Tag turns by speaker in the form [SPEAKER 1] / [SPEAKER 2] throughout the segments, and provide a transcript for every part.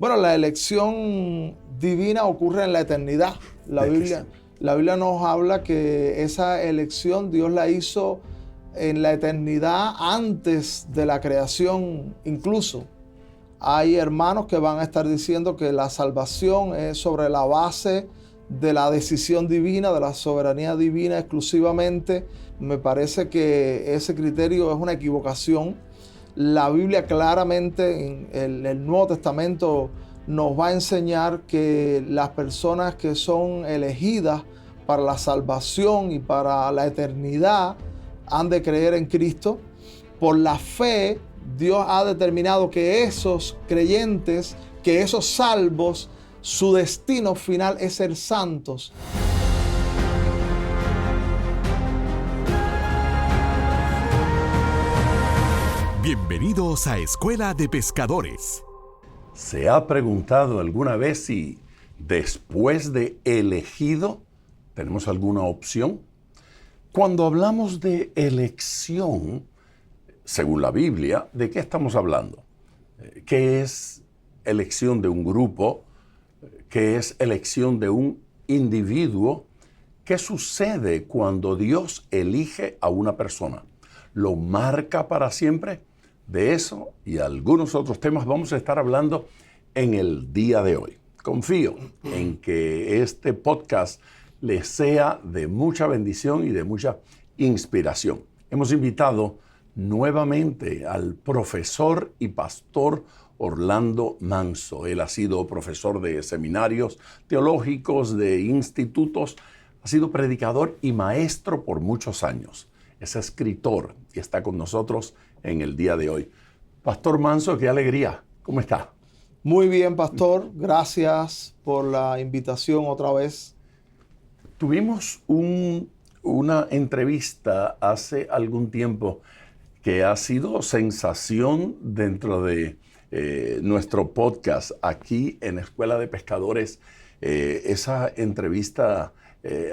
[SPEAKER 1] Bueno, la elección divina ocurre en la eternidad. La Biblia nos habla que esa elección Dios la hizo en la eternidad antes de la creación incluso. Hay hermanos que van a estar diciendo que la salvación es sobre la base de la decisión divina, de la soberanía divina exclusivamente. Me parece que ese criterio es una equivocación. La Biblia claramente en el Nuevo Testamento nos va a enseñar que las personas que son elegidas para la salvación y para la eternidad han de creer en Cristo. Por la fe, Dios ha determinado que esos creyentes, que esos salvos, su destino final es ser santos.
[SPEAKER 2] Bienvenidos a Escuela de Pescadores.
[SPEAKER 3] ¿Se ha preguntado alguna vez si después de elegido tenemos alguna opción? Cuando hablamos de elección, según la Biblia, ¿de qué estamos hablando? ¿Qué es elección de un grupo? ¿Qué es elección de un individuo? ¿Qué sucede cuando Dios elige a una persona? ¿Lo marca para siempre? De eso y algunos otros temas vamos a estar hablando en el día de hoy. Confío en que este podcast les sea de mucha bendición y de mucha inspiración. Hemos invitado nuevamente al profesor y pastor Orlando Manso. Él ha sido profesor de seminarios teológicos, de institutos, ha sido predicador y maestro por muchos años. Es escritor y está con nosotros en el día de hoy. Pastor Manso, qué alegría. ¿Cómo está?
[SPEAKER 1] Muy bien, pastor. Gracias por la invitación otra vez.
[SPEAKER 3] Tuvimos una entrevista hace algún tiempo que ha sido sensación dentro de nuestro podcast aquí en Escuela de Pescadores. Esa entrevista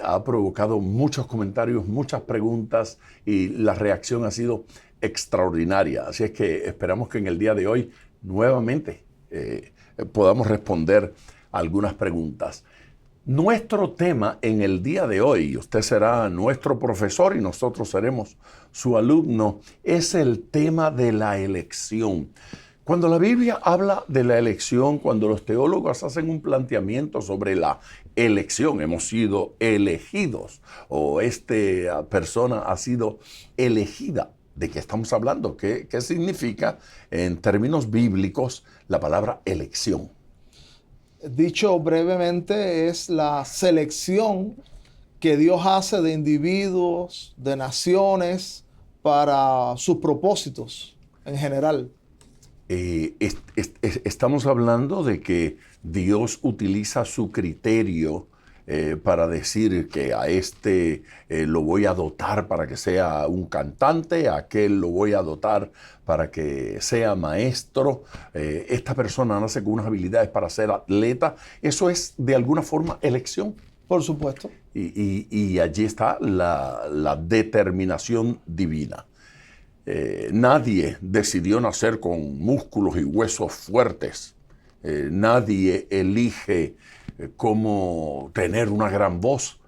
[SPEAKER 3] ha provocado muchos comentarios, muchas preguntas y la reacción ha sido extraordinaria. Así es que esperamos que en el día de hoy nuevamente podamos responder algunas preguntas. Nuestro tema en el día de hoy, usted será nuestro profesor y nosotros seremos su alumno, es el tema de la elección. Cuando la Biblia habla de la elección, cuando los teólogos hacen un planteamiento sobre la elección, hemos sido elegidos o esta persona ha sido elegida, ¿de qué estamos hablando? ¿Qué significa en términos bíblicos la palabra elección?
[SPEAKER 1] Dicho brevemente, es la selección que Dios hace de individuos, de naciones, para sus propósitos en general.
[SPEAKER 3] Estamos hablando de que Dios utiliza su criterio para decir que a este lo voy a dotar para que sea un cantante, a aquel lo voy a dotar para que sea maestro, esta persona nace con unas habilidades para ser atleta. Eso es de alguna forma elección.
[SPEAKER 1] Por supuesto.
[SPEAKER 3] Y allí está la determinación divina. Nadie decidió nacer con músculos y huesos fuertes. Nadie elige cómo tener una gran voz,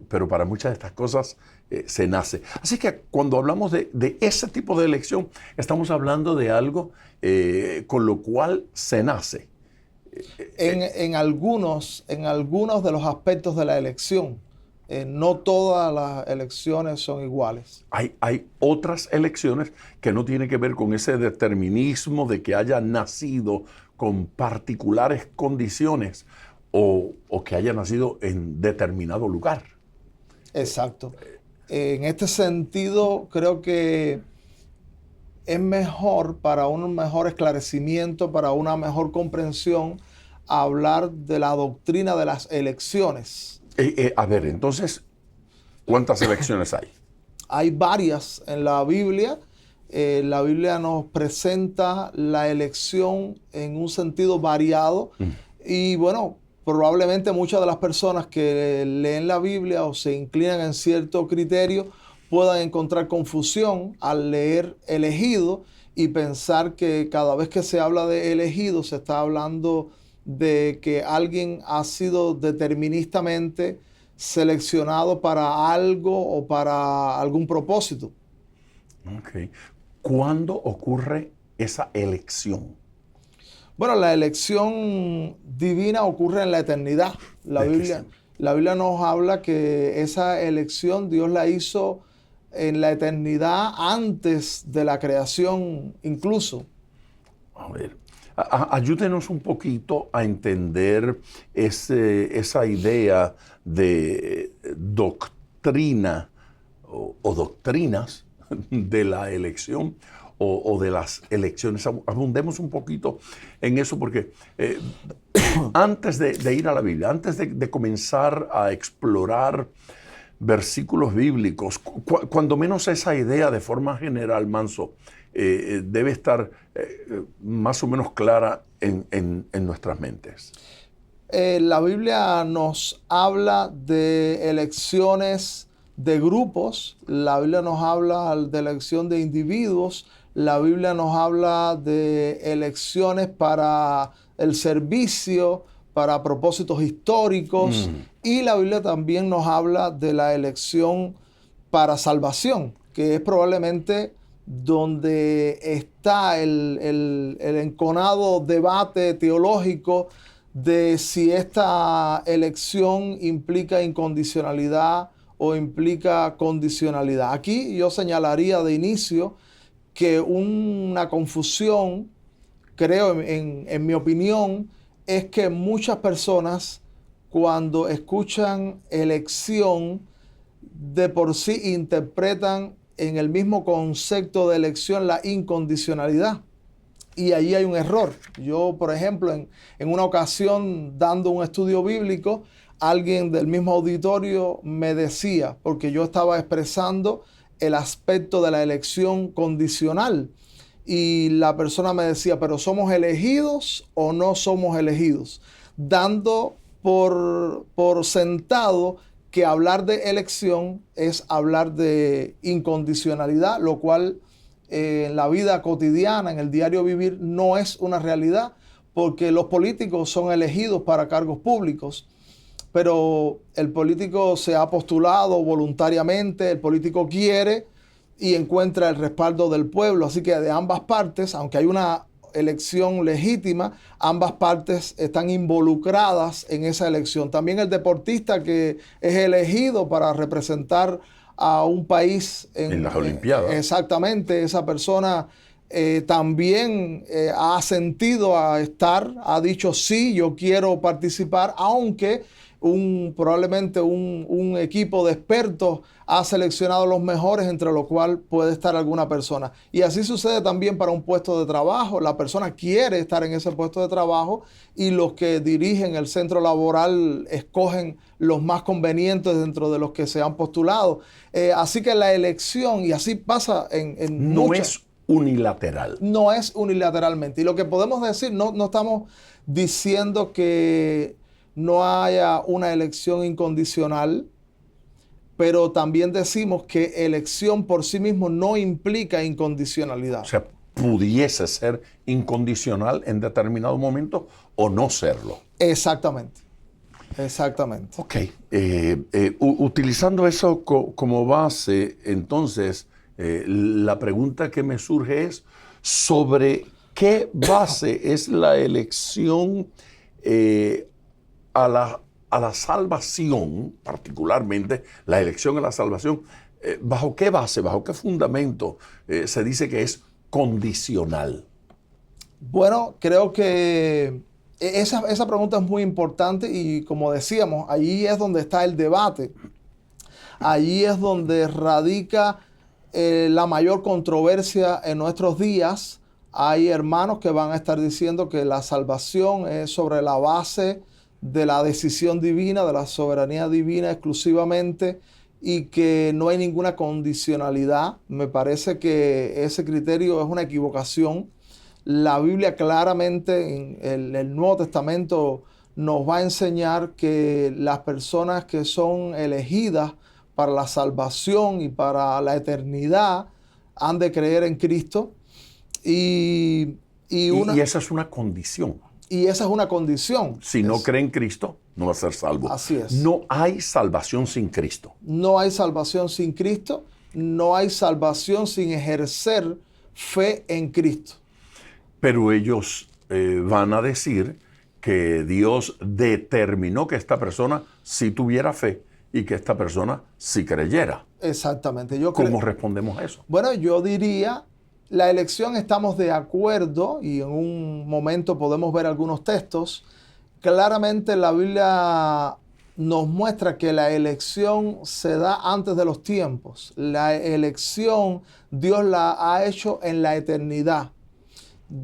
[SPEAKER 3] pero para muchas de estas cosas se nace. Así que cuando hablamos de ese tipo de elección, estamos hablando de algo con lo cual se nace.
[SPEAKER 1] En algunos de los aspectos de la elección, no todas las elecciones son iguales.
[SPEAKER 3] Hay otras elecciones que no tienen que ver con ese determinismo de que haya nacido con particulares condiciones o que haya nacido en determinado lugar.
[SPEAKER 1] Exacto. En este sentido, creo que es mejor, para un mejor esclarecimiento, para una mejor comprensión, hablar de la doctrina de las elecciones.
[SPEAKER 3] A ver, entonces, ¿cuántas elecciones hay?
[SPEAKER 1] Hay varias en la Biblia. La Biblia nos presenta la elección en un sentido variado. Y bueno, probablemente muchas de las personas que leen la Biblia o se inclinan en cierto criterio puedan encontrar confusión al leer elegido y pensar que cada vez que se habla de elegidos se está hablando de que alguien ha sido deterministamente seleccionado para algo o para algún propósito.
[SPEAKER 3] Ok. ¿Cuándo ocurre esa elección?
[SPEAKER 1] Bueno, la elección divina ocurre en la eternidad. La Biblia nos habla que esa elección Dios la hizo en la eternidad antes de la creación incluso.
[SPEAKER 3] A ver, ayúdenos un poquito a entender esa idea de doctrina o doctrinas de la elección o de las elecciones. Abundemos un poquito en eso porque antes de ir a la Biblia, antes de comenzar a explorar versículos bíblicos, cuando menos esa idea de forma general, Manso, debe estar más o menos clara en nuestras mentes.
[SPEAKER 1] La Biblia nos habla de elecciones de grupos, la Biblia nos habla de elección de individuos, la Biblia nos habla de elecciones para el servicio, para propósitos históricos, y la Biblia también nos habla de la elección para salvación, que es probablemente donde está el enconado debate teológico de si esta elección implica incondicionalidad o implica condicionalidad. Aquí yo señalaría de inicio que una confusión, creo en mi opinión, es que muchas personas cuando escuchan elección de por sí interpretan en el mismo concepto de elección la incondicionalidad. Y allí hay un error. Yo, por ejemplo, en una ocasión dando un estudio bíblico, alguien del mismo auditorio me decía, porque yo estaba expresando el aspecto de la elección condicional, y la persona me decía, pero ¿somos elegidos o no somos elegidos? Dando por sentado que hablar de elección es hablar de incondicionalidad, lo cual en la vida cotidiana, en el diario vivir, no es una realidad, porque los políticos son elegidos para cargos públicos, pero el político se ha postulado voluntariamente, el político quiere y encuentra el respaldo del pueblo. Así que de ambas partes, aunque hay una elección legítima, ambas partes están involucradas en esa elección. También el deportista que es elegido para representar a un país
[SPEAKER 3] en las Olimpiadas.
[SPEAKER 1] Exactamente, esa persona también ha sentido a estar, ha dicho sí, yo quiero participar, aunque probablemente un equipo de expertos ha seleccionado los mejores, entre los cuales puede estar alguna persona. Y así sucede también para un puesto de trabajo. La persona quiere estar en ese puesto de trabajo y los que dirigen el centro laboral escogen los más convenientes dentro de los que se han postulado. Así que la elección, y así pasa en
[SPEAKER 3] no
[SPEAKER 1] muchas,
[SPEAKER 3] es unilateral.
[SPEAKER 1] No es unilateralmente. Y lo que podemos decir, no estamos diciendo que no haya una elección incondicional, pero también decimos que elección por sí mismo no implica incondicionalidad.
[SPEAKER 3] O sea, pudiese ser incondicional en determinado momento o no serlo.
[SPEAKER 1] Exactamente. Exactamente.
[SPEAKER 3] Ok. Utilizando eso como base, entonces, la pregunta que me surge es, ¿sobre qué base es la elección a la salvación, particularmente la elección a la salvación? ¿Bajo qué base, bajo qué fundamento se dice que es condicional?
[SPEAKER 1] Bueno, creo que esa pregunta es muy importante y, como decíamos, allí es donde está el debate. Allí es donde radica la mayor controversia en nuestros días. Hay hermanos que van a estar diciendo que la salvación es sobre la base de la decisión divina, de la soberanía divina exclusivamente, y que no hay ninguna condicionalidad. Me parece que ese criterio es una equivocación. La Biblia claramente en el Nuevo Testamento nos va a enseñar que las personas que son elegidas para la salvación y para la eternidad han de creer en Cristo. Y, y, una,
[SPEAKER 3] Y esa es una condición.
[SPEAKER 1] y esa es una condición.
[SPEAKER 3] Si no cree en Cristo, no va a ser salvo.
[SPEAKER 1] Así es.
[SPEAKER 3] No hay salvación sin Cristo.
[SPEAKER 1] No hay salvación sin Cristo, no hay salvación sin ejercer fe en Cristo.
[SPEAKER 3] Pero ellos van a decir que Dios determinó que esta persona sí tuviera fe y que esta persona sí creyera.
[SPEAKER 1] Exactamente.
[SPEAKER 3] ¿Cómo respondemos a eso?
[SPEAKER 1] Bueno, yo diría, la elección estamos de acuerdo y en un momento podemos ver algunos textos. Claramente la Biblia nos muestra que la elección se da antes de los tiempos. La elección Dios la ha hecho en la eternidad.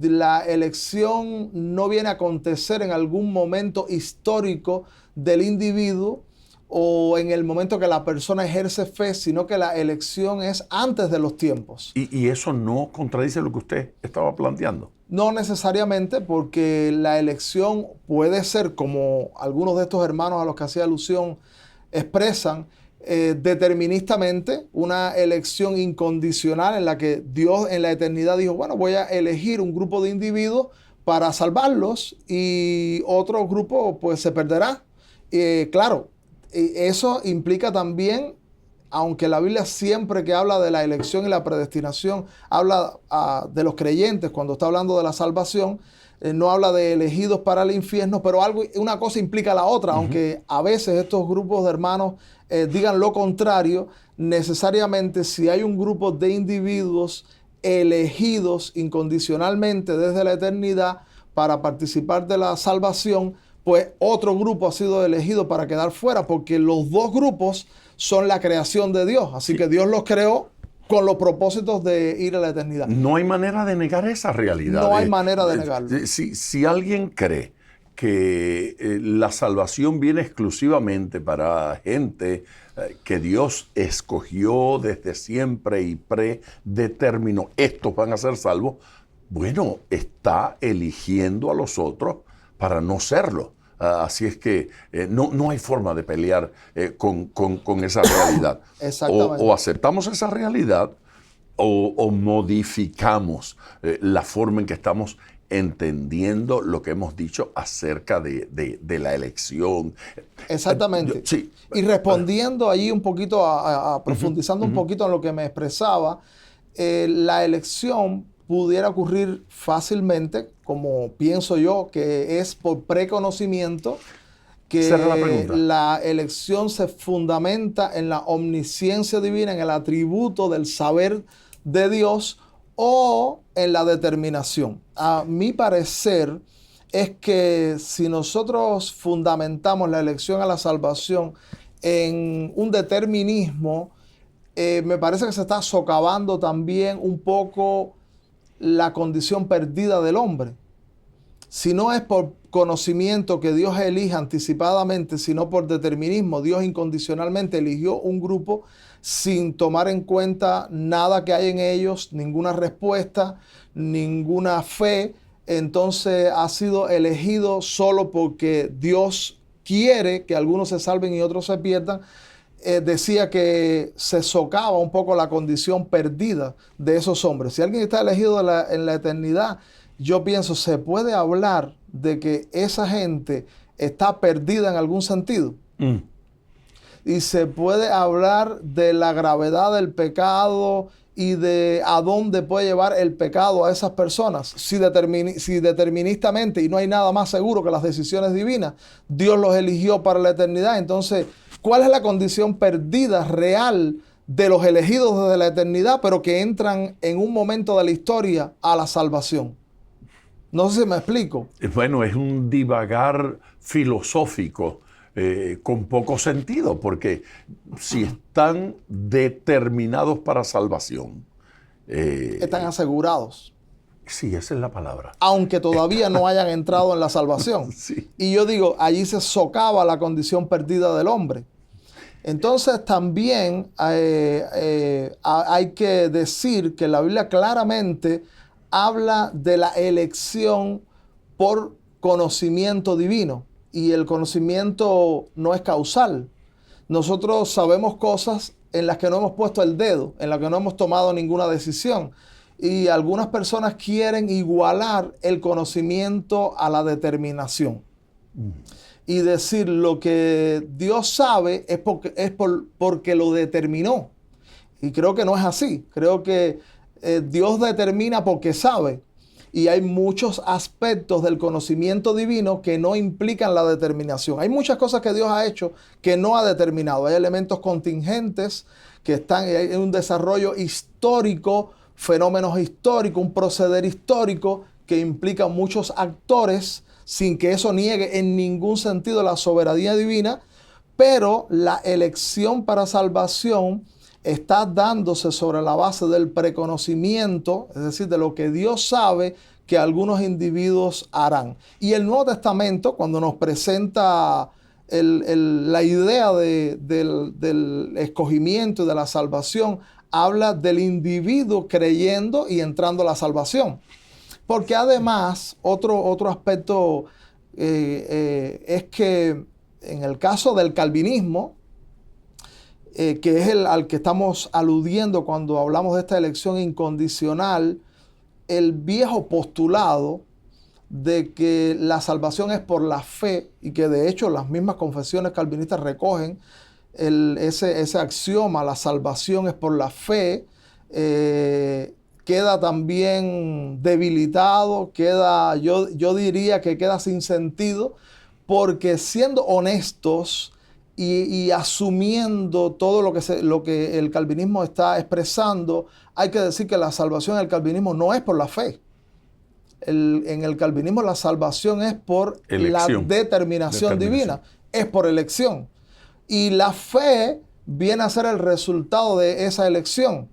[SPEAKER 1] La elección no viene a acontecer en algún momento histórico del individuo o en el momento que la persona ejerce fe, sino que la elección es antes de los tiempos.
[SPEAKER 3] Y eso no contradice lo que usted estaba planteando.
[SPEAKER 1] No necesariamente, porque la elección puede ser, como algunos de estos hermanos a los que hacía alusión expresan, deterministamente, una elección incondicional en la que Dios en la eternidad dijo, bueno, voy a elegir un grupo de individuos para salvarlos y otro grupo pues se perderá. Claro, eso implica también, aunque la Biblia siempre que habla de la elección y la predestinación, habla de los creyentes cuando está hablando de la salvación, no habla de elegidos para el infierno, pero una cosa implica la otra, aunque a veces estos grupos de hermanos digan lo contrario. Necesariamente si hay un grupo de individuos elegidos incondicionalmente desde la eternidad para participar de la salvación, pues otro grupo ha sido elegido para quedar fuera, porque los dos grupos son la creación de Dios. Así que Dios los creó con los propósitos de ir a la eternidad.
[SPEAKER 3] No hay manera de negar esa realidad.
[SPEAKER 1] No hay manera de negarlo.
[SPEAKER 3] Si alguien cree que la salvación viene exclusivamente para gente que Dios escogió desde siempre y predeterminó, estos van a ser salvos, bueno, está eligiendo a los otros para no serlo. Así es que no hay forma de pelear con esa realidad.
[SPEAKER 1] Exactamente.
[SPEAKER 3] O aceptamos esa realidad o modificamos la forma en que estamos entendiendo lo que hemos dicho acerca de la elección.
[SPEAKER 1] Exactamente.
[SPEAKER 3] Sí.
[SPEAKER 1] Y respondiendo allí un poquito, profundizando un poquito en lo que me expresaba, la elección pudiera ocurrir fácilmente, como pienso yo, que es por preconocimiento, que la elección se fundamenta en la omnisciencia divina, en el atributo del saber de Dios o en la determinación. A mi parecer es que si nosotros fundamentamos la elección a la salvación en un determinismo, me parece que se está socavando también un poco la condición perdida del hombre. Si no es por conocimiento que Dios elija anticipadamente, sino por determinismo, Dios incondicionalmente eligió un grupo sin tomar en cuenta nada que hay en ellos, ninguna respuesta, ninguna fe. Entonces ha sido elegido solo porque Dios quiere que algunos se salven y otros se pierdan. Decía que se socava un poco la condición perdida de esos hombres. Si alguien está elegido en la eternidad, yo pienso, se puede hablar de que esa gente está perdida en algún sentido. Y se puede hablar de la gravedad del pecado y de a dónde puede llevar el pecado a esas personas. Si deterministamente, y no hay nada más seguro que las decisiones divinas, Dios los eligió para la eternidad. Entonces, ¿cuál es la condición perdida real de los elegidos desde la eternidad, pero que entran en un momento de la historia a la salvación? No sé si me explico.
[SPEAKER 3] Bueno, es un divagar filosófico con poco sentido, porque si están determinados para salvación...
[SPEAKER 1] están asegurados.
[SPEAKER 3] Sí, esa es la palabra.
[SPEAKER 1] Aunque todavía no hayan entrado en la salvación.
[SPEAKER 3] Sí.
[SPEAKER 1] Y yo digo, allí se socava la condición perdida del hombre. Entonces también hay que decir que la Biblia claramente habla de la elección por conocimiento divino. Y el conocimiento no es causal. Nosotros sabemos cosas en las que no hemos puesto el dedo, en las que no hemos tomado ninguna decisión. Y algunas personas quieren igualar el conocimiento a la determinación. Y decir lo que Dios sabe es porque lo determinó. Y creo que no es así. Creo que Dios determina porque sabe. Y hay muchos aspectos del conocimiento divino que no implican la determinación. Hay muchas cosas que Dios ha hecho que no ha determinado. Hay elementos contingentes que están en un desarrollo histórico, fenómenos históricos, un proceder histórico que implica muchos actores sin que eso niegue en ningún sentido la soberanía divina, pero la elección para salvación está dándose sobre la base del preconocimiento, es decir, de lo que Dios sabe que algunos individuos harán. Y el Nuevo Testamento, cuando nos presenta la idea del escogimiento y de la salvación, habla del individuo creyendo y entrando a la salvación. Porque además, otro aspecto es que en el caso del calvinismo, que es al que estamos aludiendo cuando hablamos de esta elección incondicional, el viejo postulado de que la salvación es por la fe, y que de hecho las mismas confesiones calvinistas recogen ese axioma, la salvación es por la fe, queda también debilitado, yo diría que queda sin sentido, porque siendo honestos y asumiendo todo lo que el calvinismo está expresando, hay que decir que la salvación del calvinismo no es por la fe. En el calvinismo la salvación es por
[SPEAKER 3] Elección.
[SPEAKER 1] la determinación divina, es por elección. Y la fe viene a ser el resultado de esa elección.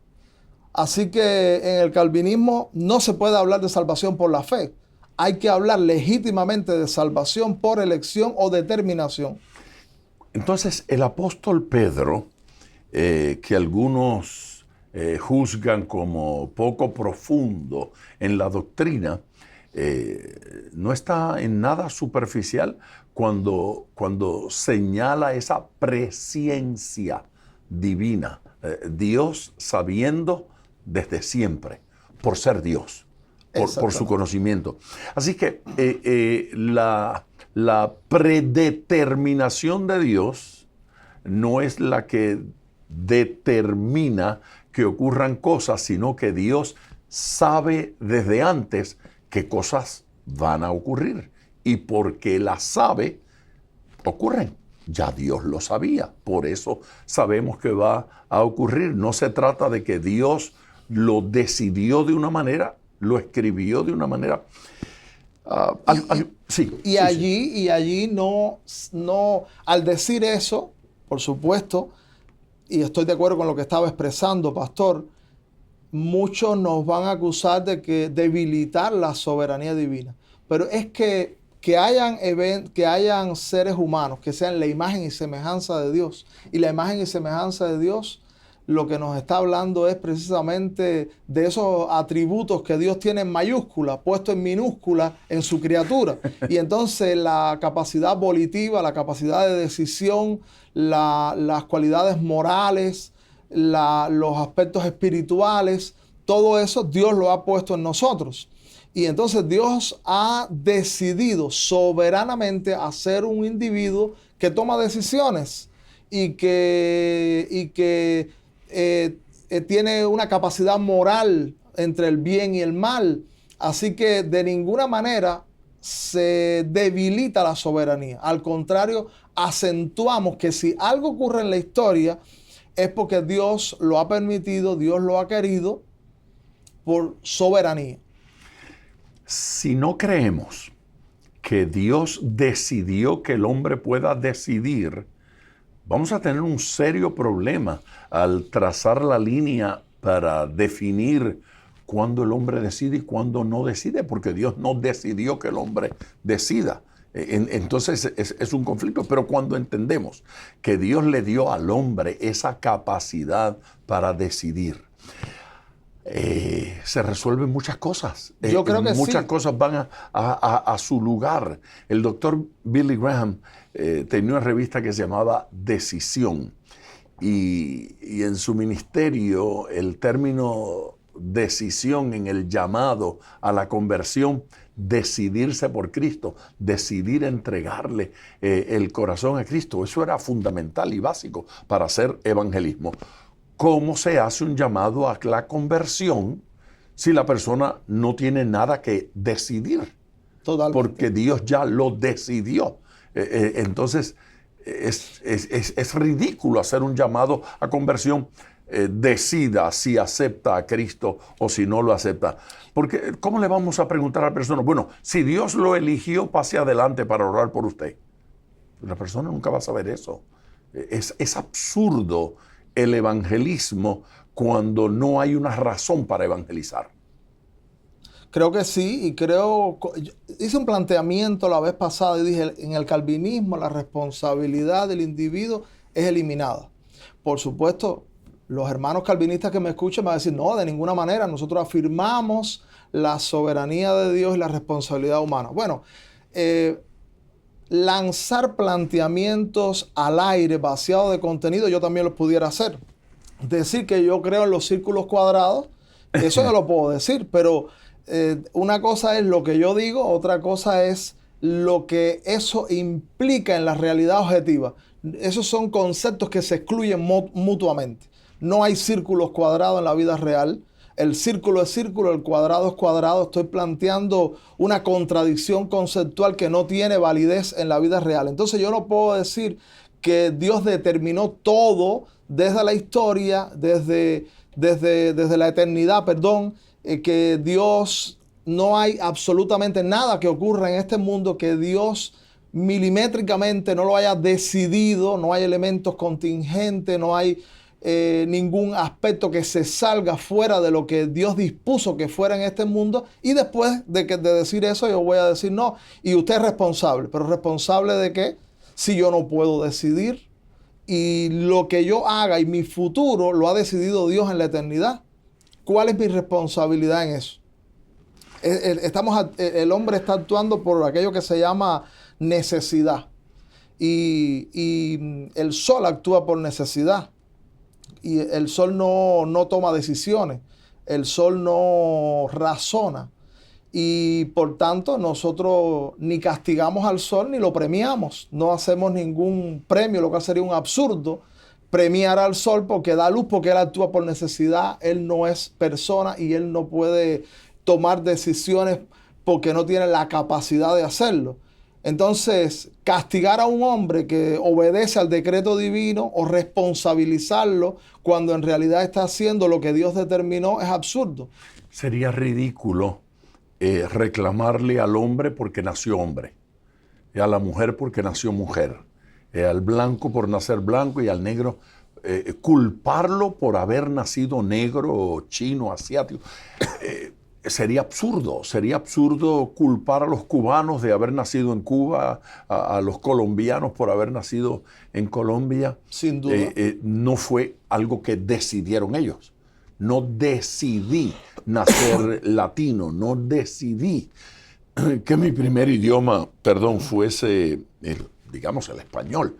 [SPEAKER 1] Así que en el calvinismo no se puede hablar de salvación por la fe. Hay que hablar legítimamente de salvación por elección o determinación.
[SPEAKER 3] Entonces, el apóstol Pedro, que algunos juzgan como poco profundo en la doctrina, no está en nada superficial cuando señala esa presciencia divina. Dios sabiendo desde siempre, por ser Dios, por su conocimiento. Así que la predeterminación de Dios no es la que determina que ocurran cosas, sino que Dios sabe desde antes qué cosas van a ocurrir. Y porque las sabe, ocurren. Ya Dios lo sabía, por eso sabemos que va a ocurrir. No se trata de que Dios lo decidió de una manera, lo escribió de una manera.
[SPEAKER 1] Allí no, al decir eso, por supuesto, y estoy de acuerdo con lo que estaba expresando, pastor, muchos nos van a acusar de que debilitar la soberanía divina. Pero es que hayan seres humanos que sean la imagen y semejanza de Dios. Y la imagen y semejanza de Dios, lo que nos está hablando es precisamente de esos atributos que Dios tiene en mayúscula, puesto en minúscula en su criatura. Y entonces la capacidad volitiva, la capacidad de decisión, las cualidades morales, los aspectos espirituales, todo eso Dios lo ha puesto en nosotros. Y entonces Dios ha decidido soberanamente hacer un individuo que toma decisiones y que tiene una capacidad moral entre el bien y el mal. Así que de ninguna manera se debilita la soberanía. Al contrario, acentuamos que si algo ocurre en la historia es porque Dios lo ha permitido, Dios lo ha querido por soberanía.
[SPEAKER 3] Si no creemos que Dios decidió que el hombre pueda decidir, vamos a tener un serio problema al trazar la línea para definir cuándo el hombre decide y cuándo no decide, porque Dios no decidió que el hombre decida. Entonces es un conflicto, pero cuando entendemos que Dios le dio al hombre esa capacidad para decidir, se resuelven muchas cosas.
[SPEAKER 1] Yo creo que
[SPEAKER 3] muchas
[SPEAKER 1] sí.
[SPEAKER 3] cosas van a su lugar. El doctor Billy Graham tenía una revista que se llamaba Decisión, y en su ministerio el término decisión en el llamado a la conversión, decidirse por Cristo, decidir entregarle el corazón a Cristo. Eso era fundamental y básico para hacer evangelismo. ¿Cómo se hace un llamado a la conversión si la persona no tiene nada que decidir?
[SPEAKER 1] Totalmente.
[SPEAKER 3] Porque Dios ya lo decidió. Entonces, es ridículo hacer un llamado a conversión. Decida si acepta a Cristo o si no lo acepta. Porque, ¿cómo le vamos a preguntar a la persona? Bueno, si Dios lo eligió, pase adelante para orar por usted. La persona nunca va a saber eso. Es absurdo el evangelismo cuando no hay una razón para evangelizar.
[SPEAKER 1] Creo que sí, y hice un planteamiento la vez pasada y dije, en el calvinismo la responsabilidad del individuo es eliminada. Por supuesto, los hermanos calvinistas que me escuchan van a decir, no, de ninguna manera, nosotros afirmamos la soberanía de Dios y la responsabilidad humana. Bueno, lanzar planteamientos al aire vaciados de contenido, yo también los pudiera hacer. Decir que yo creo en los círculos cuadrados, eso yo lo puedo decir, pero una cosa es lo que yo digo, otra cosa es lo que eso implica en la realidad objetiva. Esos son conceptos que se excluyen mutuamente. No hay círculos cuadrados en la vida real. El círculo es círculo, el cuadrado es cuadrado. Estoy planteando una contradicción conceptual que no tiene validez en la vida real. Entonces yo no puedo decir que Dios determinó todo desde la historia, desde la eternidad, que Dios, no hay absolutamente nada que ocurra en este mundo que Dios milimétricamente no lo haya decidido, no hay elementos contingentes, no hay ningún aspecto que se salga fuera de lo que Dios dispuso que fuera en este mundo. Y después de decir eso, yo voy a decir no, y usted es responsable. ¿Pero responsable de qué? Si yo no puedo decidir y lo que yo haga y mi futuro lo ha decidido Dios en la eternidad. ¿Cuál es mi responsabilidad en eso? El hombre está actuando por aquello que se llama necesidad. Y el sol actúa por necesidad. Y el sol no toma decisiones. El sol no razona. Y por tanto nosotros ni castigamos al sol ni lo premiamos. No hacemos ningún premio, lo que sería un absurdo premiar al sol porque da luz, porque él actúa por necesidad. Él no es persona y él no puede tomar decisiones porque no tiene la capacidad de hacerlo. Entonces, castigar a un hombre que obedece al decreto divino o responsabilizarlo cuando en realidad está haciendo lo que Dios determinó es absurdo.
[SPEAKER 3] Sería ridículo reclamarle al hombre porque nació hombre, y a la mujer porque nació mujer, al blanco por nacer blanco y al negro, culparlo por haber nacido negro, chino, asiático. Sería absurdo culpar a los cubanos de haber nacido en Cuba, a los colombianos por haber nacido en Colombia.
[SPEAKER 1] Sin duda.
[SPEAKER 3] No fue algo que decidieron ellos. No decidí nacer latino, no decidí que mi primer idioma, fuese, digamos, el español.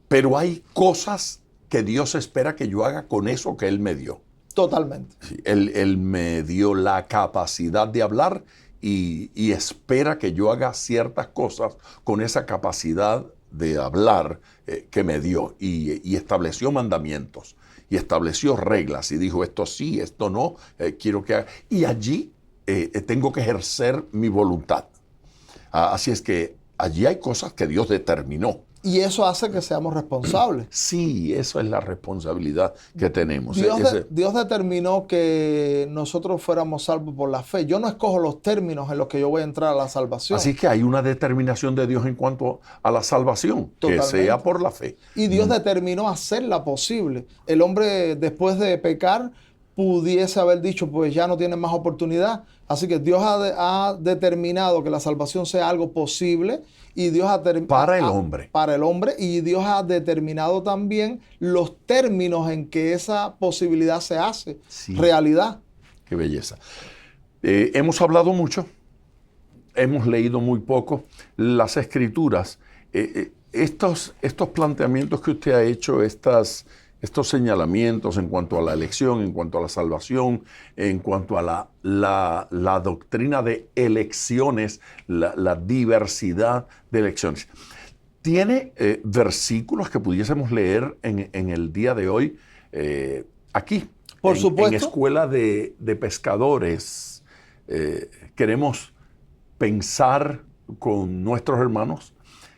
[SPEAKER 3] Pero hay cosas que Dios espera que yo haga con eso que Él me dio.
[SPEAKER 1] Totalmente.
[SPEAKER 3] Sí, Él me dio la capacidad de hablar y espera que yo haga ciertas cosas con esa capacidad de hablar que me dio. Y estableció mandamientos, y estableció reglas, y dijo esto sí, esto no, quiero que haga. Y allí tengo que ejercer mi voluntad. Así es que allí hay cosas que Dios determinó.
[SPEAKER 1] Y eso hace que seamos responsables.
[SPEAKER 3] Sí, eso es la responsabilidad que tenemos.
[SPEAKER 1] Dios determinó que nosotros fuéramos salvos por la fe. Yo no escojo los términos en los que yo voy a entrar a la salvación.
[SPEAKER 3] Así que hay una determinación de Dios en cuanto a la salvación, totalmente, que sea por la fe.
[SPEAKER 1] Y Dios determinó hacerla posible. El hombre, después de pecar, pudiese haber dicho, pues ya no tiene más oportunidad. Así que Dios ha determinado que la salvación sea algo posible. Y Dios
[SPEAKER 3] para el hombre.
[SPEAKER 1] Para el hombre. Y Dios ha determinado también los términos en que esa posibilidad se hace realidad.
[SPEAKER 3] Qué belleza. Hemos hablado mucho, hemos leído muy poco. Las Escrituras, estos planteamientos que usted ha hecho, estas estos señalamientos en cuanto a la elección, en cuanto a la salvación, en cuanto a la doctrina de elecciones, la diversidad de elecciones. ¿Tiene versículos que pudiésemos leer en el día de hoy aquí?
[SPEAKER 1] Por supuesto.
[SPEAKER 3] En Escuela de Pescadores. Queremos pensar con nuestros hermanos,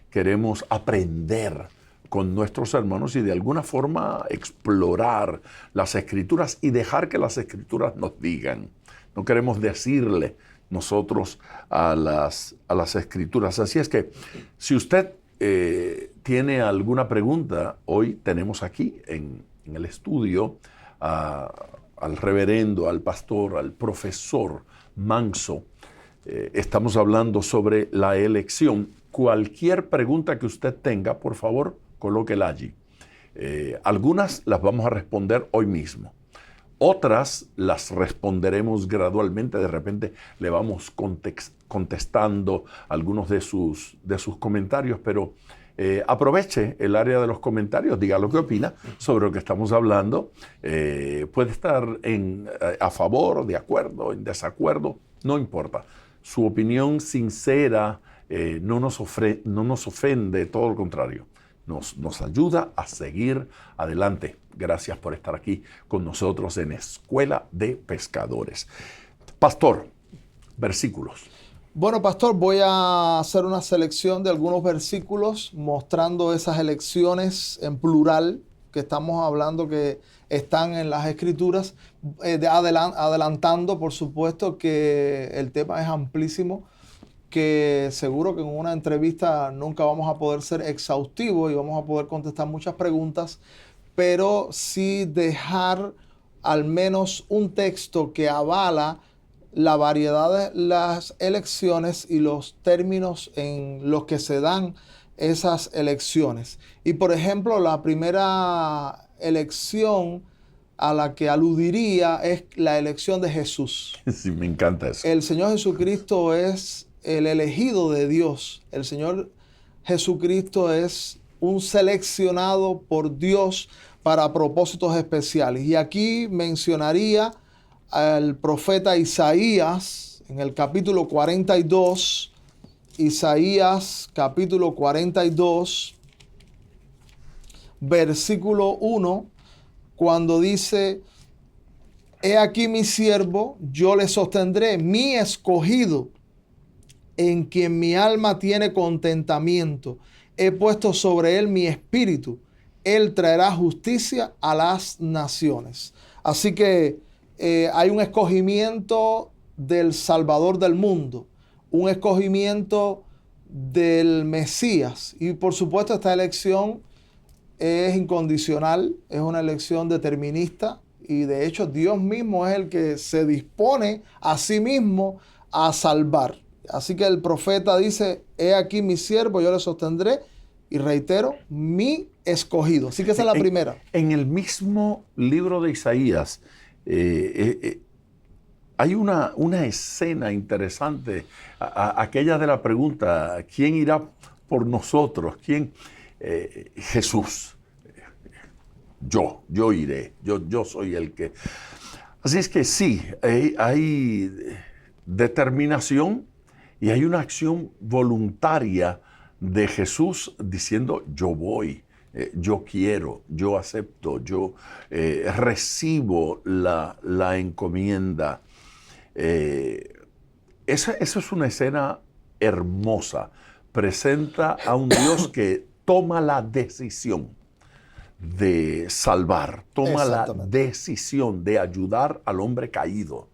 [SPEAKER 3] queremos aprender con nuestros hermanos y de alguna forma explorar las Escrituras y dejar que las Escrituras nos digan. No queremos decirle nosotros a las Escrituras. Así es que si usted tiene alguna pregunta, hoy tenemos aquí en el estudio al reverendo, al pastor, al profesor Manso. Estamos hablando sobre la elección. Cualquier pregunta que usted tenga, por favor, colóquela allí. Algunas las vamos a responder hoy mismo. Otras las responderemos gradualmente. De repente le vamos contestando algunos de sus comentarios, pero aproveche el área de los comentarios, diga lo que opina sobre lo que estamos hablando. Puede estar a favor, de acuerdo, en desacuerdo, no importa. Su opinión sincera no nos ofende, todo lo contrario. Nos ayuda a seguir adelante. Gracias por estar aquí con nosotros en Escuela de Pescadores. Pastor, versículos.
[SPEAKER 1] Bueno, pastor, voy a hacer una selección de algunos versículos mostrando esas elecciones en plural que estamos hablando que están en las Escrituras, adelantando, por supuesto, que el tema es amplísimo, que seguro que en una entrevista nunca vamos a poder ser exhaustivos y vamos a poder contestar muchas preguntas, pero sí dejar al menos un texto que avala la variedad de las elecciones y los términos en los que se dan esas elecciones. Y por ejemplo, la primera elección a la que aludiría es la elección de Jesús.
[SPEAKER 3] Sí, me encanta eso.
[SPEAKER 1] El Señor Jesucristo es el elegido de Dios. El Señor Jesucristo es un seleccionado por Dios para propósitos especiales. Y aquí mencionaría al profeta Isaías en el capítulo 42, Isaías capítulo 42, versículo 1, cuando dice: He aquí mi siervo, yo le sostendré, mi escogido, en quien mi alma tiene contentamiento. He puesto sobre él mi espíritu. Él traerá justicia a las naciones. Así que hay un escogimiento del Salvador del mundo, un escogimiento del Mesías. Y por supuesto esta elección es incondicional, es una elección determinista. Y de hecho Dios mismo es el que se dispone a sí mismo a salvar. Así que el profeta dice: he aquí mi siervo, yo le sostendré. Y reitero, mi escogido. Así que esa es la primera.
[SPEAKER 3] En el mismo libro de Isaías hay una escena interesante, aquella de la pregunta: ¿quién irá por nosotros? ¿Quién? Jesús. Yo iré, yo soy el que... Así es que sí, hay determinación y hay una acción voluntaria de Jesús diciendo: yo voy, yo quiero, yo acepto, yo recibo la encomienda. Esa es una escena hermosa. Presenta a un Dios que toma la decisión de salvar, toma la decisión de ayudar al hombre caído,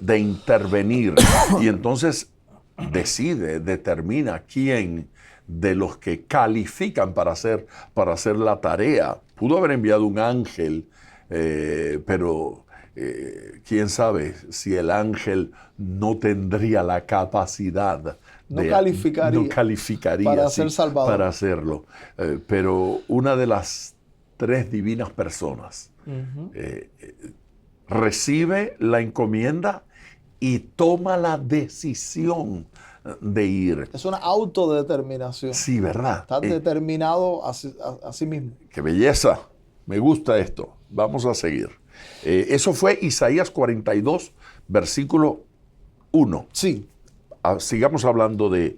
[SPEAKER 3] de intervenir, y entonces determina quién de los que califican para hacer la tarea. Pudo haber enviado un ángel, pero quién sabe si el ángel no tendría la capacidad,
[SPEAKER 1] no calificaría
[SPEAKER 3] para ser salvador, para hacerlo. Pero una de las tres divinas personas recibe la encomienda y toma la decisión de ir.
[SPEAKER 1] Es una autodeterminación.
[SPEAKER 3] Sí, ¿verdad?
[SPEAKER 1] Está determinado a sí mismo.
[SPEAKER 3] ¡Qué belleza! Me gusta esto. Vamos a seguir. Eso fue Isaías 42, versículo 1.
[SPEAKER 1] Sí.
[SPEAKER 3] Sigamos hablando de...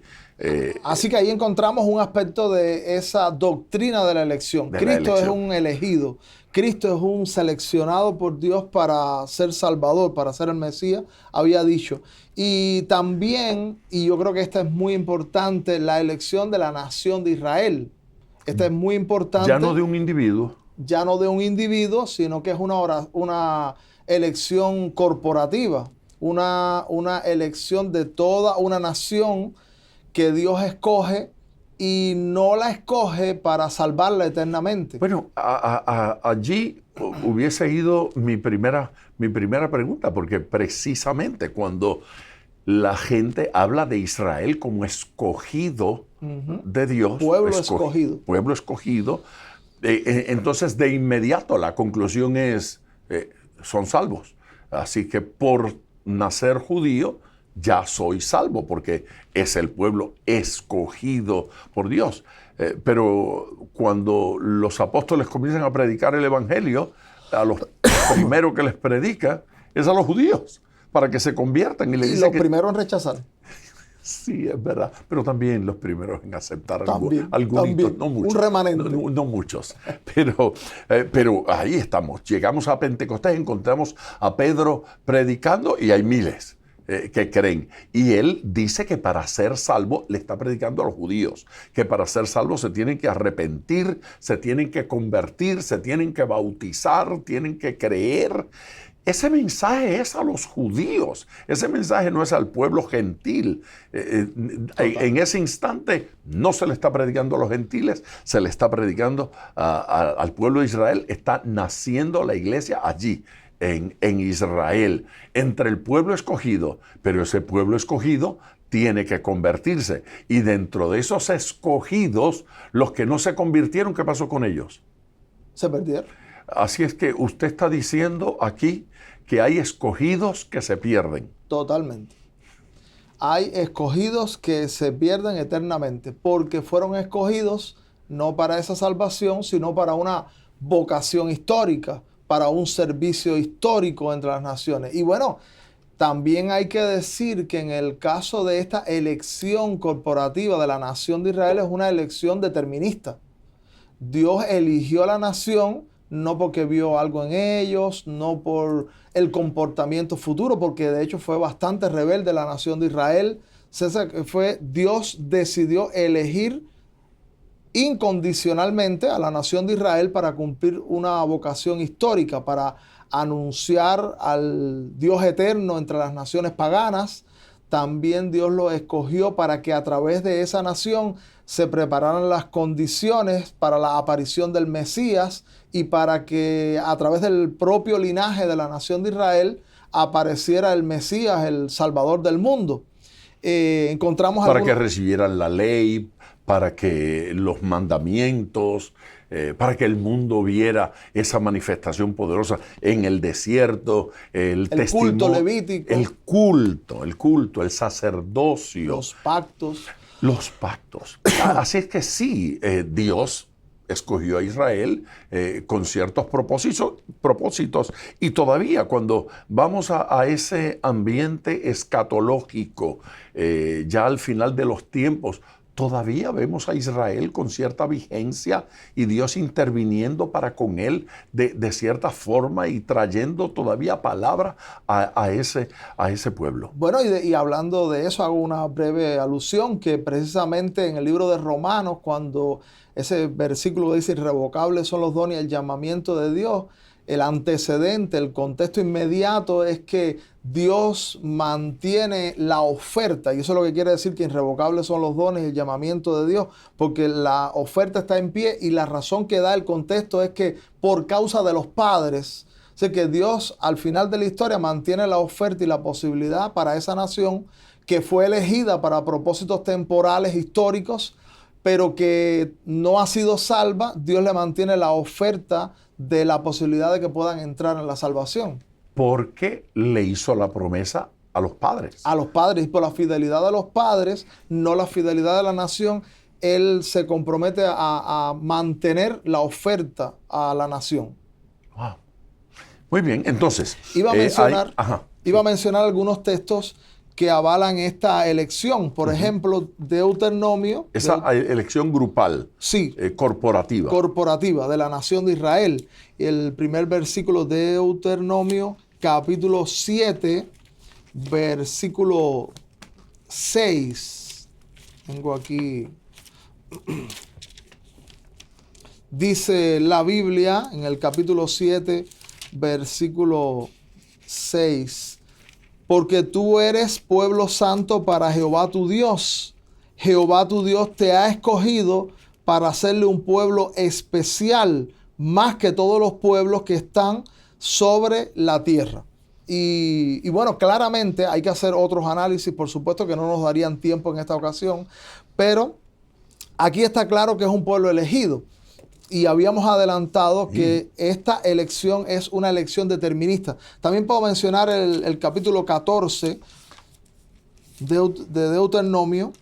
[SPEAKER 1] Así que ahí encontramos un aspecto de esa doctrina de la elección. Cristo es un elegido. Cristo es un seleccionado por Dios para ser Salvador, para ser el Mesías, había dicho. Y también, y yo creo que esta es muy importante, la elección de la nación de Israel. Esta es muy importante.
[SPEAKER 3] Ya no de un individuo.
[SPEAKER 1] Ya no de un individuo, sino que es una elección corporativa, una elección de toda una nación que Dios escoge y no la escoge para salvarla eternamente.
[SPEAKER 3] Bueno, allí hubiese ido mi primera pregunta, porque precisamente cuando la gente habla de Israel como escogido de Dios, pueblo escogido, entonces de inmediato la conclusión es, son salvos. Así que por nacer judío, ya soy salvo, porque es el pueblo escogido por Dios. Pero cuando los apóstoles comienzan a predicar el evangelio, a los primeros que les predica es a los judíos, para que se conviertan. Y
[SPEAKER 1] los primeros en rechazar.
[SPEAKER 3] Sí, es verdad, pero también los primeros en aceptar algunos, no muchos.
[SPEAKER 1] Un remanente.
[SPEAKER 3] No muchos, pero ahí estamos. Llegamos a Pentecostés, encontramos a Pedro predicando y hay miles que creen. Y él dice que para ser salvo, le está predicando a los judíos, que para ser salvo se tienen que arrepentir, se tienen que convertir, se tienen que bautizar, tienen que creer. Ese mensaje es a los judíos, ese mensaje no es al pueblo gentil. En ese instante no se le está predicando a los gentiles, se le está predicando al pueblo de Israel. Está naciendo la iglesia allí, en Israel, entre el pueblo escogido, pero ese pueblo escogido tiene que convertirse. Y dentro de esos escogidos, los que no se convirtieron, ¿qué pasó con ellos?
[SPEAKER 1] Se perdieron.
[SPEAKER 3] Así es que usted está diciendo aquí que hay escogidos que se pierden.
[SPEAKER 1] Totalmente. Hay escogidos que se pierden eternamente porque fueron escogidos no para esa salvación, sino para una vocación histórica, para un servicio histórico entre las naciones. Y bueno, también hay que decir que en el caso de esta elección corporativa de la nación de Israel es una elección determinista. Dios eligió a la nación no porque vio algo en ellos, no por el comportamiento futuro, porque de hecho fue bastante rebelde la nación de Israel. Dios decidió elegir incondicionalmente a la nación de Israel para cumplir una vocación histórica, para anunciar al Dios eterno entre las naciones paganas. También Dios lo escogió para que a través de esa nación se prepararan las condiciones para la aparición del Mesías y para que a través del propio linaje de la nación de Israel apareciera el Mesías, el Salvador del mundo. Encontramos
[SPEAKER 3] para que recibieran la ley, para que los mandamientos, para que el mundo viera esa manifestación poderosa en el desierto, el
[SPEAKER 1] culto levítico,
[SPEAKER 3] el culto, el sacerdocio,
[SPEAKER 1] los pactos.
[SPEAKER 3] Así es que sí, Dios escogió a Israel con ciertos propósitos, y todavía cuando vamos a ese ambiente escatológico, ya al final de los tiempos, todavía vemos a Israel con cierta vigencia y Dios interviniendo para con él de cierta forma y trayendo todavía palabra a ese pueblo.
[SPEAKER 1] Bueno, y hablando de eso, hago una breve alusión que precisamente en el libro de Romanos, cuando ese versículo dice irrevocables son los dones y el llamamiento de Dios, el antecedente, el contexto inmediato es que Dios mantiene la oferta, y eso es lo que quiere decir que irrevocables son los dones y el llamamiento de Dios, porque la oferta está en pie y la razón que da el contexto es que por causa de los padres, o sea que Dios al final de la historia mantiene la oferta y la posibilidad para esa nación que fue elegida para propósitos temporales, históricos, pero que no ha sido salva. Dios le mantiene la oferta de la posibilidad de que puedan entrar en la salvación.
[SPEAKER 3] Porque le hizo la promesa a los padres.
[SPEAKER 1] A los padres, y por la fidelidad de los padres, no la fidelidad de la nación, Él se compromete a mantener la oferta a la nación.
[SPEAKER 3] Wow. Muy bien, entonces.
[SPEAKER 1] Iba a mencionar algunos textos que avalan esta elección. Por ejemplo, Deuteronomio.
[SPEAKER 3] Esa elección grupal.
[SPEAKER 1] Sí.
[SPEAKER 3] Corporativa.
[SPEAKER 1] Corporativa de la nación de Israel. El primer versículo de Deuteronomio, capítulo 7, versículo 6. Tengo aquí. Dice la Biblia en el capítulo 7, versículo 6. Porque tú eres pueblo santo para Jehová tu Dios. Jehová tu Dios te ha escogido para hacerle un pueblo especial, más que todos los pueblos que están sobre la tierra. Y bueno, claramente hay que hacer otros análisis, por supuesto que no nos darían tiempo en esta ocasión, pero aquí está claro que es un pueblo elegido. Y habíamos adelantado que esta elección es una elección determinista. También puedo mencionar el capítulo 14 de Deuteronomio,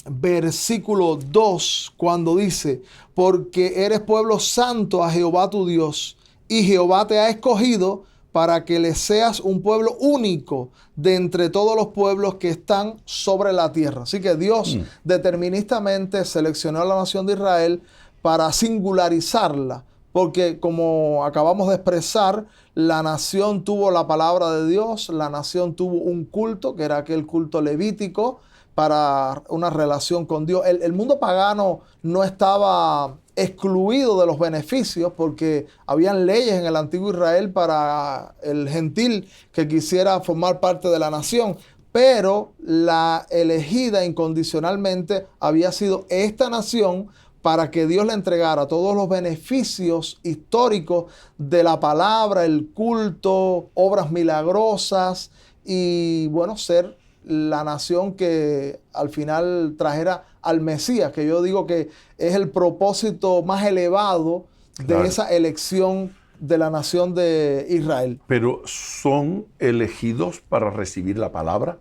[SPEAKER 1] versículo 2, cuando dice: porque eres pueblo santo a Jehová tu Dios, y Jehová te ha escogido para que le seas un pueblo único de entre todos los pueblos que están sobre la tierra. Así que Dios deterministamente seleccionó a la nación de Israel para singularizarla, porque como acabamos de expresar, la nación tuvo la palabra de Dios, la nación tuvo un culto, que era aquel culto levítico, para una relación con Dios. El mundo pagano no estaba excluido de los beneficios, porque habían leyes en el antiguo Israel para el gentil que quisiera formar parte de la nación, pero la elegida incondicionalmente había sido esta nación, para que Dios le entregara todos los beneficios históricos de la palabra, el culto, obras milagrosas y, bueno, ser la nación que al final trajera al Mesías, que yo digo que es el propósito más elevado de esa elección de la nación de Israel.
[SPEAKER 3] Pero son elegidos para recibir la palabra,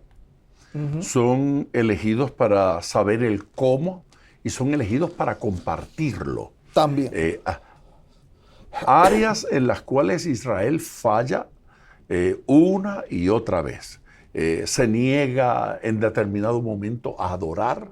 [SPEAKER 3] son elegidos para saber el cómo, y son elegidos para compartirlo.
[SPEAKER 1] También.
[SPEAKER 3] Áreas en las cuales Israel falla una y otra vez. Se niega en determinado momento a adorar,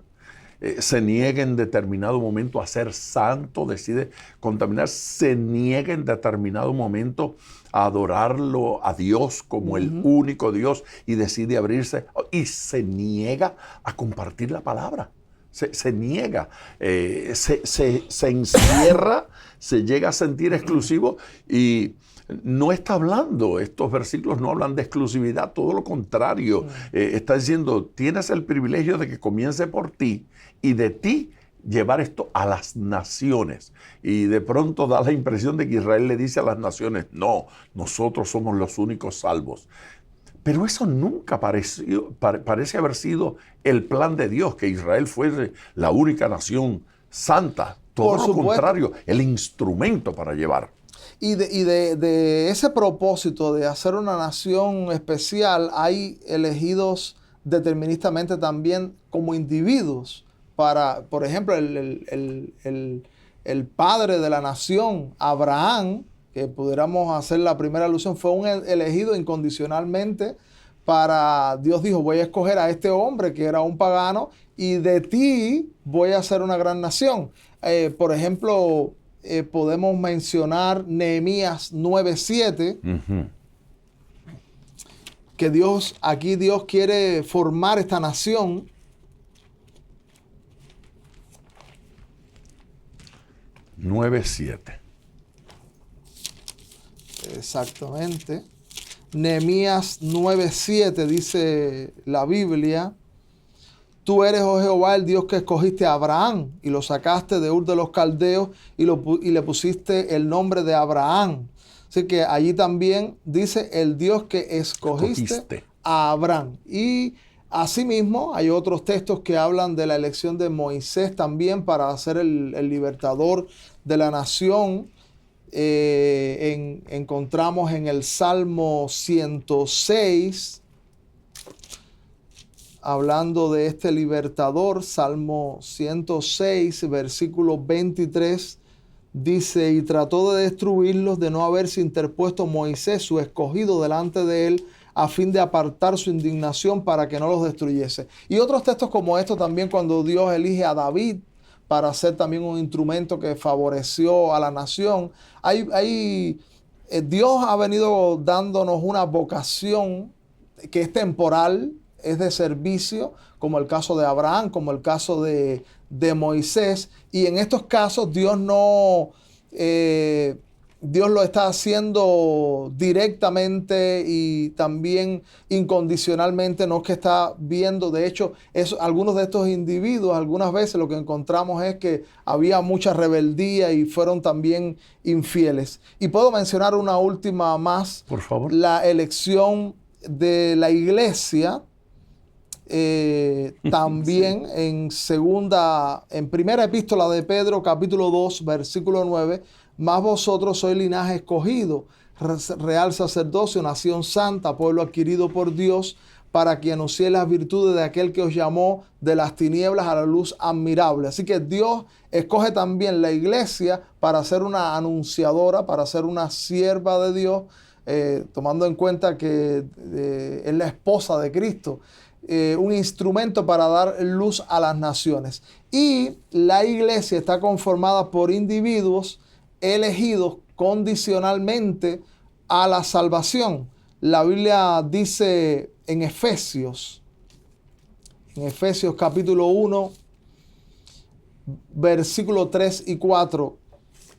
[SPEAKER 3] se niega en determinado momento a ser santo, decide contaminar, se niega en determinado momento a adorarlo a Dios como el único Dios y decide abrirse, y se niega a compartir la palabra. Se niega, se encierra, se llega a sentir exclusivo y no está hablando, estos versículos no hablan de exclusividad, todo lo contrario. Está diciendo, tienes el privilegio de que comience por ti y de ti llevar esto a las naciones. Y de pronto da la impresión de que Israel le dice a las naciones, no, nosotros somos los únicos salvos. Pero eso nunca parece haber sido el plan de Dios, que Israel fuese la única nación santa. Todo lo contrario, el instrumento para llevar.
[SPEAKER 1] Y de ese propósito de hacer una nación especial, hay elegidos deterministamente también como individuos. Para, por ejemplo, el padre de la nación, Abraham, que pudiéramos hacer la primera alusión, fue un elegido incondicionalmente. Para Dios dijo, voy a escoger a este hombre que era un pagano y de ti voy a hacer una gran nación. Por ejemplo, podemos mencionar Nehemías 9:7, que aquí Dios quiere formar esta nación. Exactamente. Nehemías 9:7 dice la Biblia: tú eres, oh Jehová, el Dios que escogiste a Abraham y lo sacaste de Ur de los Caldeos y le pusiste el nombre de Abraham. Así que allí también dice el Dios que escogiste a Abraham. Y asimismo hay otros textos que hablan de la elección de Moisés también para ser el libertador de la nación. Encontramos en el Salmo 106, hablando de este libertador. Salmo 106, versículo 23, dice: y trató de destruirlos, de no haberse interpuesto Moisés, su escogido, delante de él, a fin de apartar su indignación para que no los destruyese. Y otros textos como estos también, cuando Dios elige a David para ser también un instrumento que favoreció a la nación. Dios ha venido dándonos una vocación que es temporal, es de servicio, como el caso de Abraham, como el caso de Moisés. Y en estos casos Dios Dios lo está haciendo directamente y también incondicionalmente, no es que está viendo. De hecho, algunos de estos individuos, algunas veces lo que encontramos es que había mucha rebeldía y fueron también infieles. Y puedo mencionar una última más.
[SPEAKER 3] Por favor.
[SPEAKER 1] La elección de la iglesia, también sí. En primera epístola de Pedro, capítulo 2, versículo 9, mas vosotros sois linaje escogido, real sacerdocio, nación santa, pueblo adquirido por Dios, para que anunciéis las virtudes de aquel que os llamó de las tinieblas a la luz admirable. Así que Dios escoge también la iglesia para ser una anunciadora, para ser una sierva de Dios, tomando en cuenta que es la esposa de Cristo. Un instrumento para dar luz a las naciones. Y la iglesia está conformada por individuos elegidos condicionalmente a la salvación. La Biblia dice en Efesios capítulo 1, versículo 3 y 4,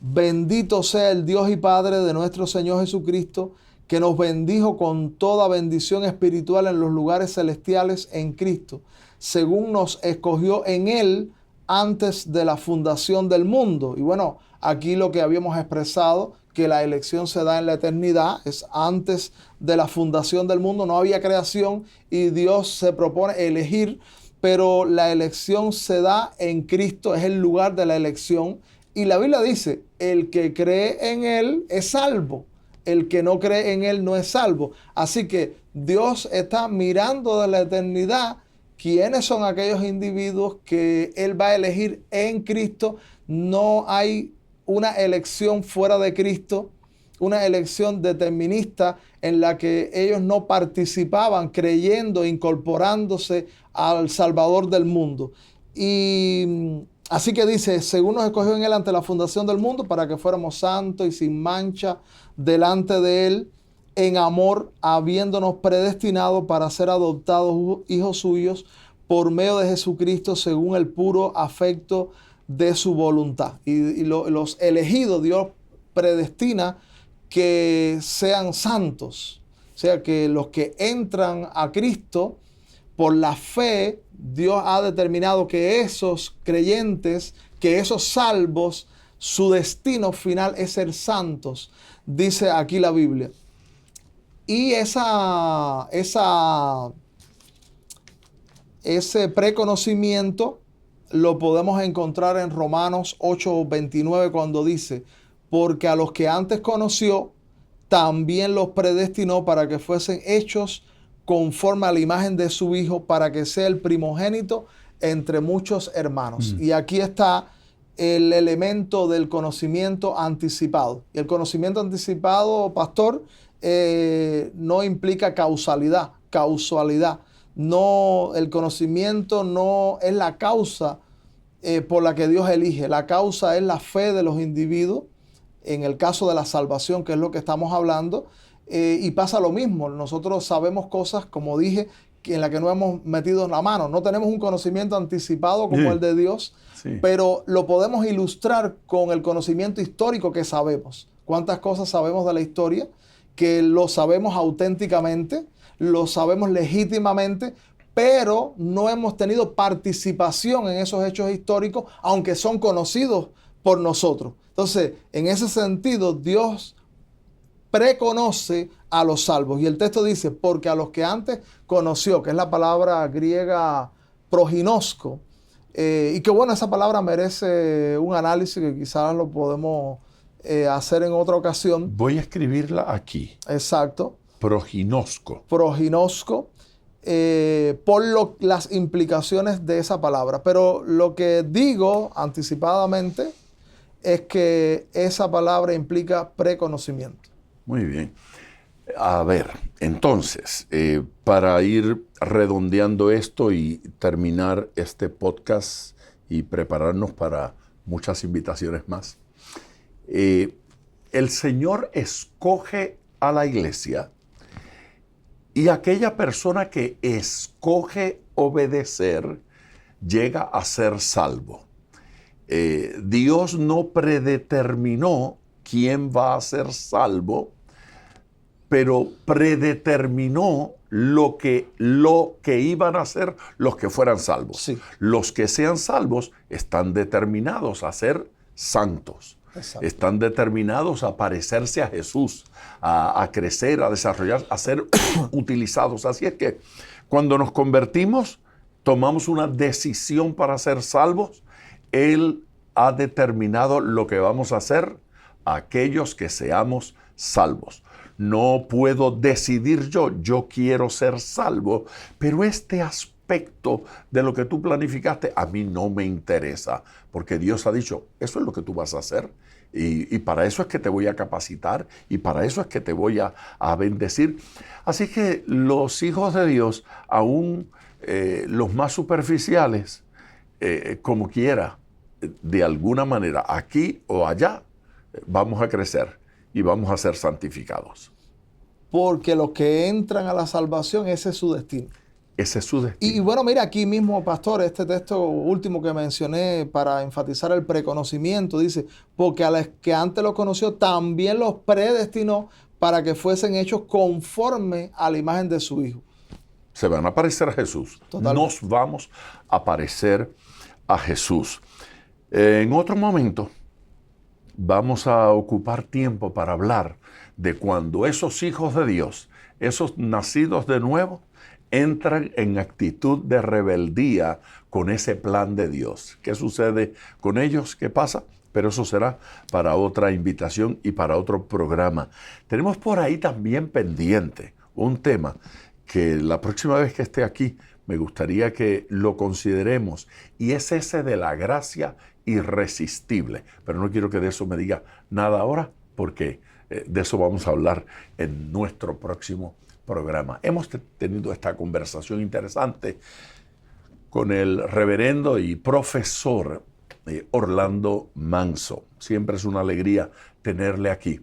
[SPEAKER 1] bendito sea el Dios y Padre de nuestro Señor Jesucristo, que nos bendijo con toda bendición espiritual en los lugares celestiales en Cristo, según nos escogió en Él antes de la fundación del mundo. Y bueno, aquí lo que habíamos expresado, que la elección se da en la eternidad, es antes de la fundación del mundo. No había creación y Dios se propone elegir, pero la elección se da en Cristo, es el lugar de la elección. Y la Biblia dice, el que cree en Él es salvo. El que no cree en Él no es salvo. Así que Dios está mirando de la eternidad quiénes son aquellos individuos que Él va a elegir en Cristo. No hay una elección fuera de Cristo, una elección determinista en la que ellos no participaban creyendo, incorporándose al Salvador del mundo. Y así que dice, según nos escogió en Él ante la fundación del mundo, para que fuéramos santos y sin mancha delante de Él, en amor, habiéndonos predestinado para ser adoptados hijos suyos por medio de Jesucristo, según el puro afecto de su voluntad. Y los elegidos, Dios predestina que sean santos. O sea, que los que entran a Cristo por la fe, Dios ha determinado que esos creyentes, que esos salvos, su destino final es ser santos, dice aquí la Biblia. Y ese preconocimiento lo podemos encontrar en Romanos 8:29, cuando dice, porque a los que antes conoció, también los predestinó para que fuesen hechos conforme a la imagen de su Hijo, para que sea el primogénito entre muchos hermanos. Y aquí está el elemento del conocimiento anticipado. Y el conocimiento anticipado, pastor, no implica causalidad. No, el conocimiento no es la causa por la que Dios elige. La causa es la fe de los individuos, en el caso de la salvación, que es lo que estamos hablando. Y pasa lo mismo. Nosotros sabemos cosas, como dije, en las que no hemos metido la mano. No tenemos un conocimiento anticipado como el de Dios, pero lo podemos ilustrar con el conocimiento histórico que sabemos. ¿Cuántas cosas sabemos de la historia? Que lo sabemos auténticamente, lo sabemos legítimamente, pero no hemos tenido participación en esos hechos históricos, aunque son conocidos por nosotros. Entonces, en ese sentido, Dios preconoce a los salvos. Y el texto dice, porque a los que antes conoció, que es la palabra griega proginosko, y que bueno, esa palabra merece un análisis que quizás lo podemos hacer en otra ocasión.
[SPEAKER 3] Voy a escribirla aquí.
[SPEAKER 1] Exacto.
[SPEAKER 3] Proginosko.
[SPEAKER 1] Proginosko. por las implicaciones de esa palabra. Pero lo que digo anticipadamente es que esa palabra implica preconocimiento.
[SPEAKER 3] Muy bien. A ver, entonces, para ir redondeando esto y terminar este podcast y prepararnos para muchas invitaciones más, el Señor escoge a la iglesia y aquella persona que escoge obedecer llega a ser salvo. Dios no predeterminó quién va a ser salvo, pero predeterminó lo que iban a hacer los que fueran salvos.
[SPEAKER 1] Sí.
[SPEAKER 3] Los que sean salvos están determinados a ser santos.
[SPEAKER 1] Exacto.
[SPEAKER 3] Están determinados a parecerse a Jesús, a crecer, a desarrollar, a ser utilizados. Así es que cuando nos convertimos, tomamos una decisión para ser salvos. Él ha determinado lo que vamos a hacer aquellos que seamos salvos. No puedo decidir yo quiero ser salvo, pero este aspecto de lo que tú planificaste a mí no me interesa, porque Dios ha dicho, eso es lo que tú vas a hacer y para eso es que te voy a capacitar y para eso es que te voy a bendecir. Así que los hijos de Dios, aún los más superficiales, como quiera, de alguna manera, aquí o allá, vamos a crecer y vamos a ser santificados.
[SPEAKER 1] Porque los que entran a la salvación, ese es su destino.
[SPEAKER 3] Ese es su destino.
[SPEAKER 1] Y bueno, mira, aquí mismo, pastor, este texto último que mencioné para enfatizar el preconocimiento, dice, porque a los que antes los conoció, también los predestinó para que fuesen hechos conforme a la imagen de su Hijo.
[SPEAKER 3] Se van a parecer a Jesús.
[SPEAKER 1] Totalmente.
[SPEAKER 3] Nos vamos a parecer a Jesús. En otro momento, vamos a ocupar tiempo para hablar de cuando esos hijos de Dios, esos nacidos de nuevo, entran en actitud de rebeldía con ese plan de Dios. ¿Qué sucede con ellos? ¿Qué pasa? Pero eso será para otra invitación y para otro programa. Tenemos por ahí también pendiente un tema que la próxima vez que esté aquí me gustaría que lo consideremos, y es ese de la gracia irresistible. Pero no quiero que de eso me diga nada ahora, porque de eso vamos a hablar en nuestro próximo programa. Hemos tenido esta conversación interesante con el reverendo y profesor Orlando Manso. Siempre es una alegría tenerle aquí.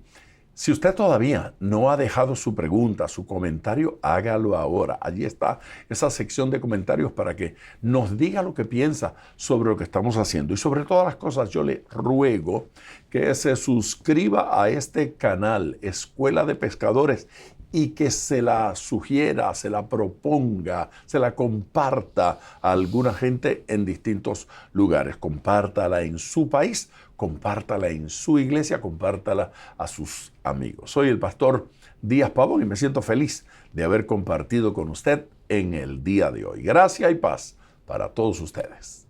[SPEAKER 3] Si usted todavía no ha dejado su pregunta, su comentario, hágalo ahora. Allí está esa sección de comentarios para que nos diga lo que piensa sobre lo que estamos haciendo. Y sobre todas las cosas, yo le ruego que se suscriba a este canal, Escuela de Pescadores, y que se la sugiera, se la proponga, se la comparta a alguna gente en distintos lugares. Compártala en su país, compártala en su iglesia, compártala a sus amigos. Soy el pastor Díaz Pavón y me siento feliz de haber compartido con usted en el día de hoy. Gracia y paz para todos ustedes.